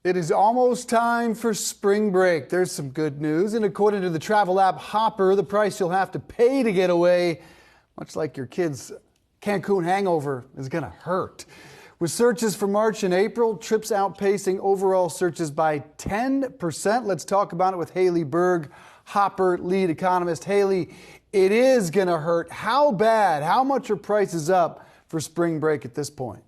It is almost time for spring break. There's some good news. And according to the travel app Hopper, the price you'll have to pay to get away, much like your kids' Cancun hangover, is going to hurt. With searches for March and April, trips outpacing overall searches by 10%. Let's talk about it with Hayley Berg, Hopper lead economist. Hayley, it is going to hurt. How bad? How much are prices up for spring break at this point?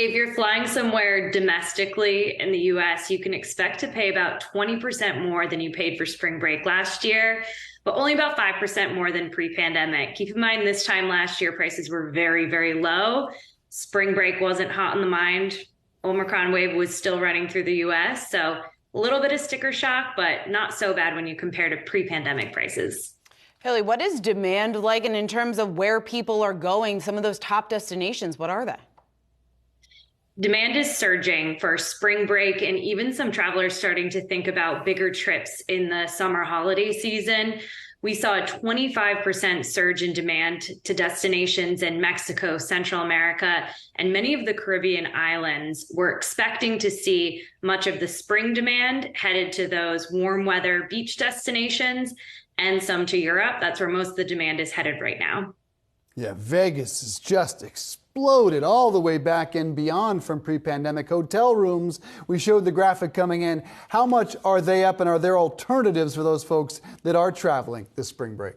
If you're flying somewhere domestically in the U.S., you can expect to pay about 20% more than you paid for spring break last year, but only about 5% more than pre-pandemic. Keep in mind, this time last year, prices were very, very low. Spring break wasn't hot in the mind. Omicron wave was still running through the U.S., so a little bit of sticker shock, but not so bad when you compare to pre-pandemic prices. Hayley, what is demand like? And in terms of where people are going, some of those top destinations, what are they? Demand is surging for spring break, and even some travelers starting to think about bigger trips in the summer holiday season. We saw a 25% surge in demand to destinations in Mexico, Central America, and many of the Caribbean islands. We're expecting to see much of the spring demand headed to those warm weather beach destinations and some to Europe. That's where most of the demand is headed right now. Yeah, Vegas has just exploded all the way back and beyond from pre-pandemic. Hotel rooms, we showed the graphic coming in. How much are they up, and are there alternatives for those folks that are traveling this spring break?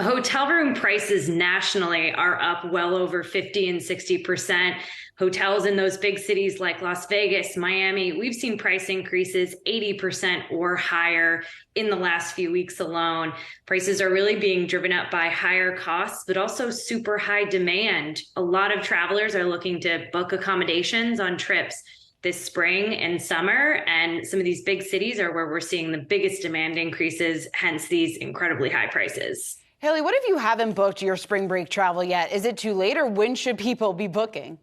Hotel room prices nationally are up well over 50 and 60%. Hotels in those big cities like Las Vegas, Miami, we've seen price increases 80% or higher in the last few weeks alone. Prices are really being driven up by higher costs, but also super high demand. A lot of travelers are looking to book accommodations on trips this spring and summer, and some of these big cities are where we're seeing the biggest demand increases, hence these incredibly high prices. Hayley, what if you haven't booked your spring break travel yet? Is it too late, or when should people be booking?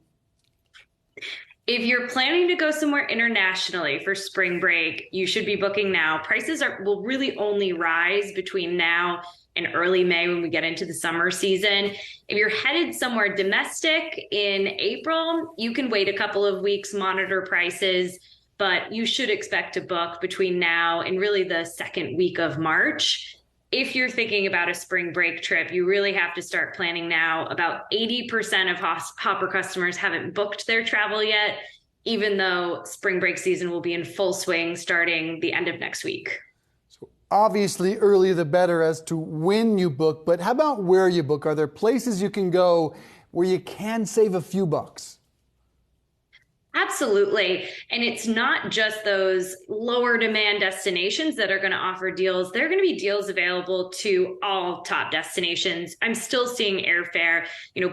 If you're planning to go somewhere internationally for spring break, you should be booking now. Prices will really only rise between now and early May when we get into the summer season. If you're headed somewhere domestic in April, you can wait a couple of weeks, monitor prices, but you should expect to book between now and really the second week of March. If you're thinking about a spring break trip, you really have to start planning now. About 80% of Hopper customers haven't booked their travel yet, even though spring break season will be in full swing starting the end of next week. So obviously, earlier the better as to when you book, but how about where you book? Are there places you can go where you can save a few bucks? Absolutely. And it's not just those lower demand destinations that are going to offer deals. There are going to be deals available to all top destinations. I'm still seeing airfare,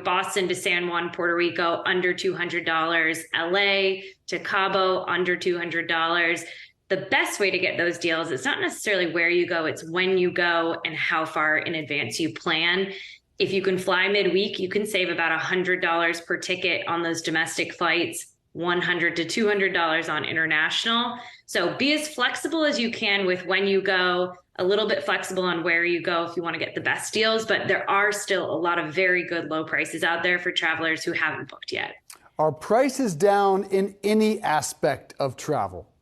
Boston to San Juan, Puerto Rico, under $200, LA to Cabo, under $200. The best way to get those deals, it's not necessarily where you go, it's when you go and how far in advance you plan. If you can fly midweek, you can save about $100 per ticket on those domestic flights, $100 to $200 on international. So be as flexible as you can with when you go, a little bit flexible on where you go if you want to get the best deals, but there are still a lot of very good low prices out there for travelers who haven't booked yet. Are prices down in any aspect of travel?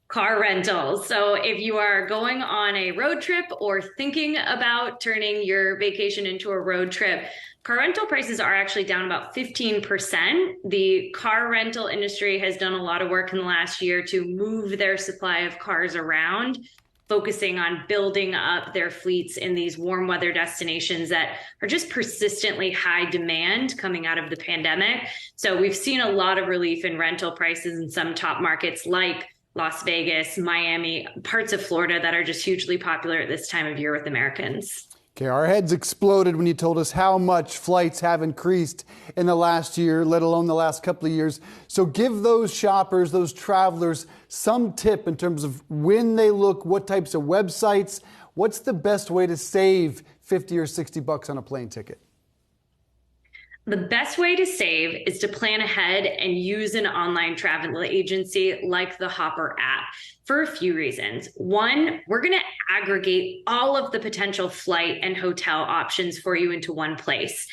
Car rentals. So if you are going on a road trip or thinking about turning your vacation into a road trip, car rental prices are actually down about 15%. The car rental industry has done a lot of work in the last year to move their supply of cars around, focusing on building up their fleets in these warm weather destinations that are just persistently high demand coming out of the pandemic. So we've seen a lot of relief in rental prices in some top markets like Las Vegas, Miami, parts of Florida that are just hugely popular at this time of year with Americans. Okay, our heads exploded when you told us how much flights have increased in the last year, let alone the last couple of years. So give those shoppers, those travelers, some tip in terms of when they look, what types of websites, what's the best way to save 50 or 60 bucks on a plane ticket? The best way to save is to plan ahead and use an online travel agency like the Hopper app for a few reasons. One, we're going to aggregate all of the potential flight and hotel options for you into one place.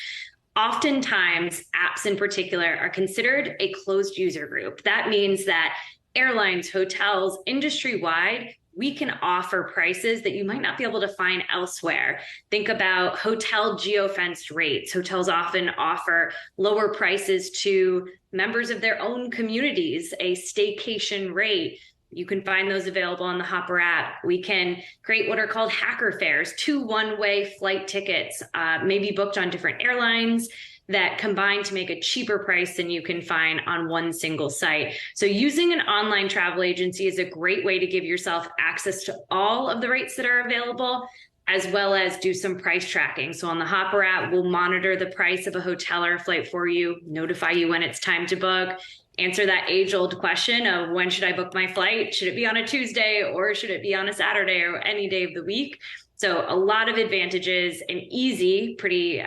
Oftentimes, apps in particular are considered a closed user group. That means that airlines, hotels, industry-wide, we can offer prices that you might not be able to find elsewhere. Think about hotel geofenced rates. Hotels often offer lower prices to members of their own communities, a staycation rate. You can find those available on the Hopper app. We can create what are called hacker fares, 2 one-way flight tickets, maybe booked on different airlines that combine to make a cheaper price than you can find on one single site. So using an online travel agency is a great way to give yourself access to all of the rates that are available, as well as do some price tracking. So on the Hopper app, we'll monitor the price of a hotel or a flight for you, notify you when it's time to book, answer that age-old question of when should I book my flight? Should it be on a Tuesday or should it be on a Saturday or any day of the week? So a lot of advantages and easy, pretty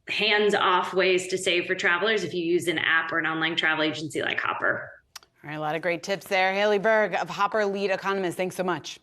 hands-off ways to save for travelers if you use an app or an online travel agency like Hopper. All right, a lot of great tips there. Hayley Berg of Hopper Lead Economist, thanks so much.